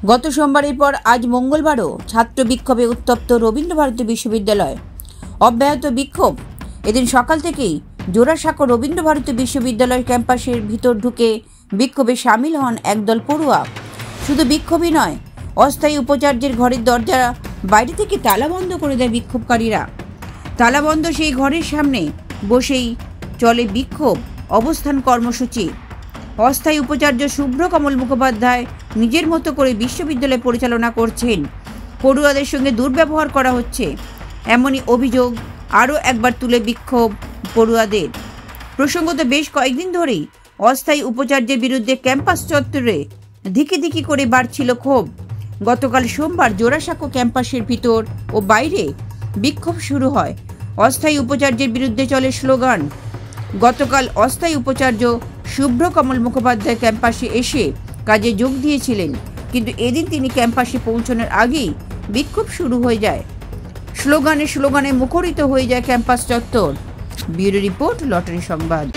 গত সোমবারের পর আজ মঙ্গলবারও ছাত্র বিক্ষোভে উত্তপ্ত রবীন্দ্রভারতী বিশ্ববিদ্যালয়। অব্যাহত বিক্ষোভ। এদিন সকাল থেকেই জোড়াসাঁকো রবীন্দ্রভারতী বিশ্ববিদ্যালয় ক্যাম্পাসের ভিতর ঢুকে বিক্ষোভে সামিল হন একদল পড়ুয়া। শুধু বিক্ষোভই নয়, অস্থায়ী উপাচার্যের ঘরের দরজা বাইরে থেকে তালাবন্ধ করে দেয় বিক্ষোভকারীরা। তালাবন্ধ সেই ঘরের সামনে বসেই চলে বিক্ষোভ অবস্থান কর্মসূচি। অস্থায়ী উপাচার্য শুভ্রকমল মুখোপাধ্যায় নিজের মতো করে বিশ্ববিদ্যালয় পরিচালনা করছেন। পড়ুয়াদের সঙ্গে দুর্ব্যবহার করা হচ্ছে, এমনই অভিযোগ আরও একবার তুলে বিক্ষোভ পড়ুয়াদের। প্রসঙ্গত বেশ কয়েকদিন ধরেই অস্থায়ী উপাচার্যের বিরুদ্ধে ক্যাম্পাস চত্বরে ধিকি ধিকি করে বাড়ছিল ক্ষোভ। গতকাল সোমবার জোড়াসাঁকো ক্যাম্পাসের ভিতর ও বাইরে বিক্ষোভ শুরু হয়। অস্থায়ী উপাচার্যের বিরুদ্ধে চলে স্লোগান। গতকাল অস্থায়ী উপাচার্য শুভ্রকমল মুখোপাধ্যায় ক্যাম্পাসে এসে কাজে যোগ দিয়েছিলেন, কিন্তু এদিন তিনি ক্যাম্পাসে পৌঁছানোর আগেই বিক্ষোভ শুরু হয়ে যায়। স্লোগানে মুখরিত হয়ে যায় ক্যাম্পাস চত্বর। ব্যুরো রিপোর্ট, লটারি সংবাদ।